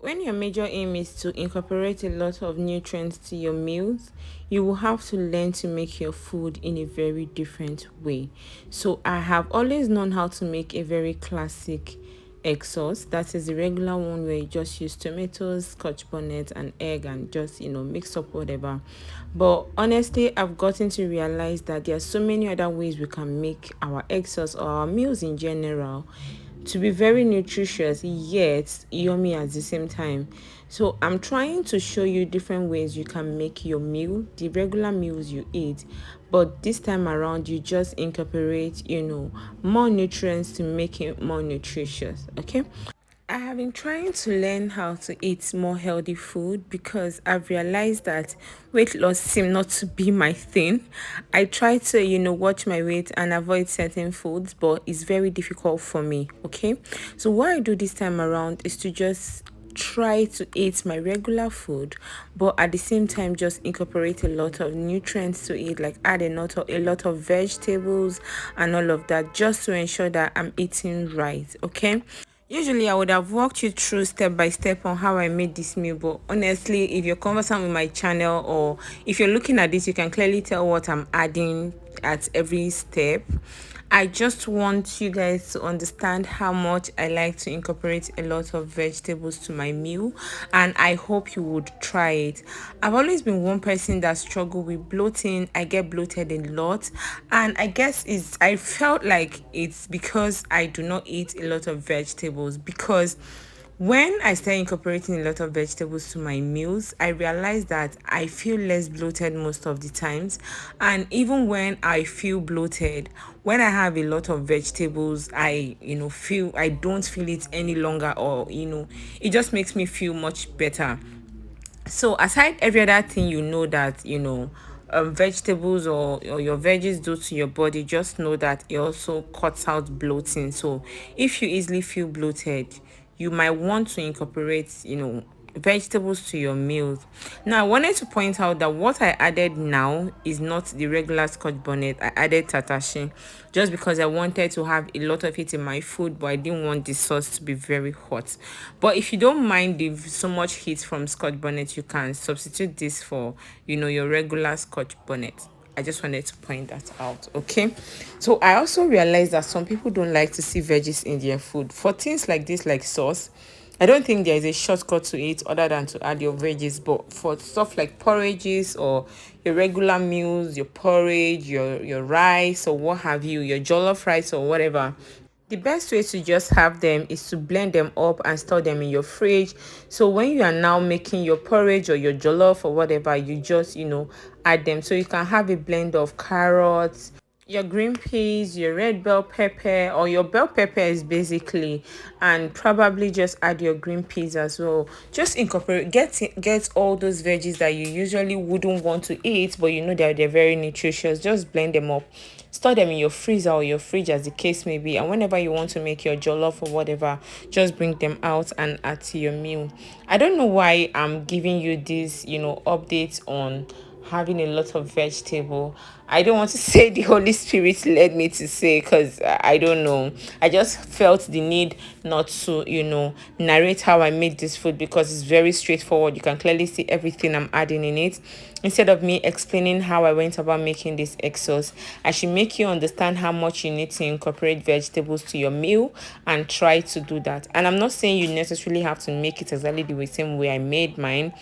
When your major aim is to incorporate a lot of nutrients to your meals, you will have to learn to make your food in a very different way. So I have always known how to make a very classic egg sauce. That is the regular one where you just use tomatoes, scotch bonnet, and egg and just mix up whatever. But honestly, I've gotten to realize that there are so many other ways we can make our egg sauce or our meals in general to be very nutritious yet yummy at the same time. So I'm trying to show you different ways you can make your meal, the regular meals you eat, but this time around you just incorporate, more nutrients to make it more nutritious. Okay. I have been trying to learn how to eat more healthy food because I've realized that weight loss seems not to be my thing. I try to, watch my weight and avoid certain foods, but it's very difficult for me. Okay. So, what I do this time around is to just try to eat my regular food, but at the same time just incorporate a lot of nutrients to it, like add a lot of vegetables and all of that, just to ensure that I'm eating right. Okay. Usually, I would have walked you through step by step on how I made this meal, but honestly, if you're conversant with my channel or if you're looking at this, you can clearly tell what I'm adding at every step. I just want you guys to understand how much I like to incorporate a lot of vegetables to my meal, and I hope you would try it. I've always been one person that struggle with bloating. I get bloated a lot, and I felt like it's because I do not eat a lot of vegetables. Because when I started incorporating a lot of vegetables to my meals, I realized that I feel less bloated most of the times. And even when I feel bloated, when I have a lot of vegetables, I don't feel it any longer, or it just makes me feel much better. So aside every other thing, that vegetables or your veggies do to your body, just know that it also cuts out bloating. So if you easily feel bloated, you might want to incorporate vegetables to your meals. Now, I wanted to point out that what I added now is not the regular scotch bonnet. I added tatashe just because I wanted to have a lot of it in my food, but I didn't want the sauce to be very hot. But if you don't mind the so much heat from scotch bonnet, you can substitute this for your regular scotch bonnet. I just wanted to point that out. Okay. So I also realized that some people don't like to see veggies in their food. For things like this, like sauce, I don't think there is a shortcut to it other than to add your veggies. But for stuff like porridges or your regular meals, your porridge, your rice or what have you, your jollof rice or whatever, the best way to just have them is to blend them up and store them in your fridge. So when you are now making your porridge or your jollof or whatever, you just, add them. So you can have a blend of carrots, your green peas, your red bell pepper, or your bell peppers basically, and probably just add your green peas as well. Just incorporate, get all those veggies that you usually wouldn't want to eat, but that they're very nutritious. Just blend them up, store them in your freezer or your fridge as the case may be, and whenever you want to make your jollof or whatever, just bring them out and add to your meal. I don't know why I'm giving you this updates on having a lot of vegetable. I don't want to say the Holy Spirit led me to say, because I don't know. I just felt the need not to, narrate how I made this food because it's very straightforward. You can clearly see everything I'm adding in it. Instead of me explaining how I went about making this egg sauce, I should make you understand how much you need to incorporate vegetables to your meal and try to do that. And I'm not saying you necessarily have to make it exactly the same way I made mine,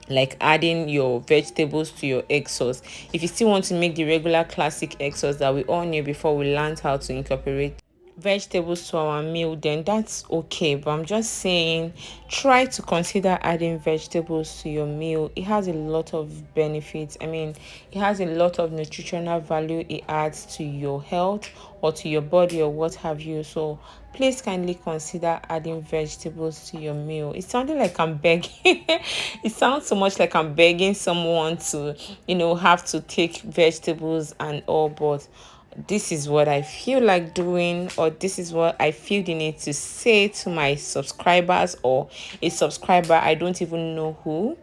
like adding your vegetables to your egg sauce. If you still want to make the regular classic egg sauce that we all knew before we learned how to incorporate vegetables to our meal, then that's okay. But I'm just saying, try to consider adding vegetables to your meal. It has a lot of benefits. I mean, it has a lot of nutritional value it adds to your health or to your body or what have you. So please kindly consider adding vegetables to your meal. It sounded like I'm begging. It sounds so much like I'm begging someone to have to take vegetables and all, but this is what I feel like doing, or this is what I feel the need to say to my subscribers, or a subscriber I don't even know who.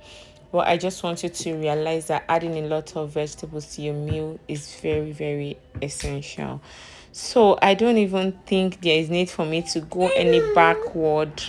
But I just want you to realize that adding a lot of vegetables to your meal is very, very essential. So I don't even think there is need for me to go any backward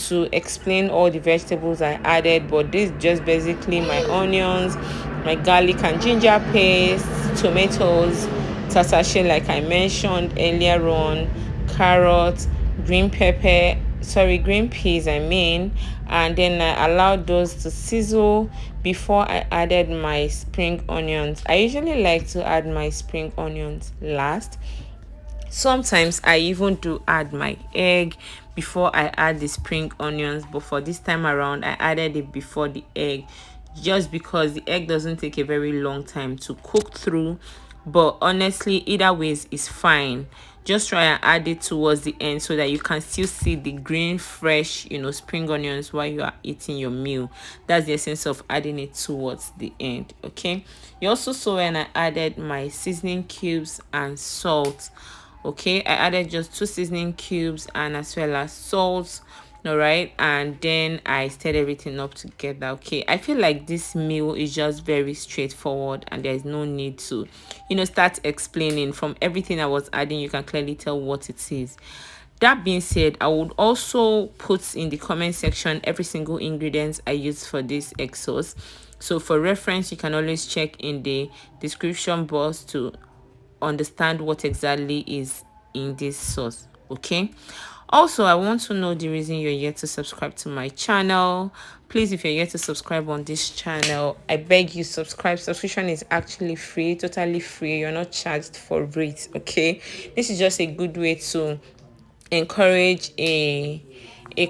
to explain all the vegetables I added, but this is just basically my onions, my garlic and ginger paste, tomatoes, tatashe like I mentioned earlier on, carrots, green peas and then I allowed those to sizzle before I added my spring onions. I usually like to add my spring onions last. Sometimes I even do add my egg before I add the spring onions, but for this time around I added it before the egg, just because the egg doesn't take a very long time to cook through. But honestly, either ways is fine. Just try and add it towards the end so that you can still see the green fresh spring onions while you are eating your meal. That's the essence of adding it towards the end. Okay, you also saw when I added my seasoning cubes and salt. Okay, I added just 2 seasoning cubes and as well as salt. All right, and then I stirred everything up together. Okay, I feel like this meal is just very straightforward and there's no need to start explaining. From everything I was adding, you can clearly tell what it is. That being said, I would also put in the comment section every single ingredient I use for this egg sauce, so for reference you can always check in the description box to understand what exactly is in this sauce. Okay, also I want to know the reason you're yet to subscribe to my channel. Please, if you're yet to subscribe on this channel, I beg you subscribe. Subscription is actually free, totally free. You're not charged for it. Okay, this is just a good way to encourage a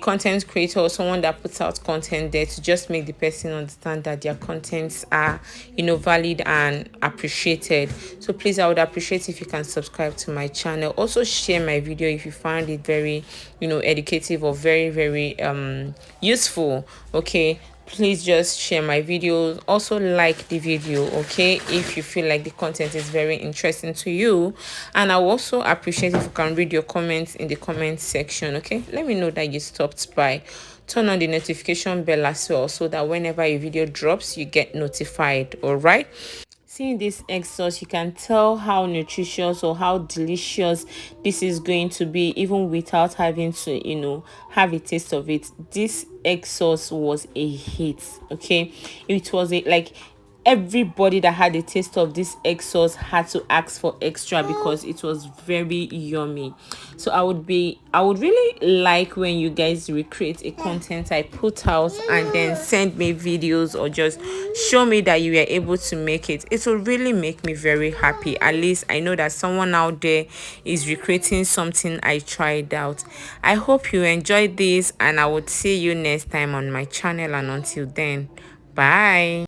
content creator or someone that puts out content there, to just make the person understand that their contents are valid and appreciated. So please, I would appreciate if you can subscribe to my channel. Also share my video if you found it very educative or very useful. Okay, please just share my videos. Also like the video, okay, if you feel like the content is very interesting to you. And I will also appreciate if you can read your comments in the comment section. Okay, let me know that you stopped by. Turn on the notification bell as well, so that whenever a video drops you get notified. All right, seeing this egg sauce, you can tell how nutritious or how delicious this is going to be, even without having to have a taste of it. This egg sauce was a hit. Okay, it was like everybody that had a taste of this egg sauce had to ask for extra because it was very yummy. So I would really like when you guys recreate a content I put out and then send me videos or just show me that you were able to make it. It will really make me very happy. At least I know that someone out there is recreating something I tried out. I hope you enjoyed this, and I would see you next time on my channel, and until then, bye.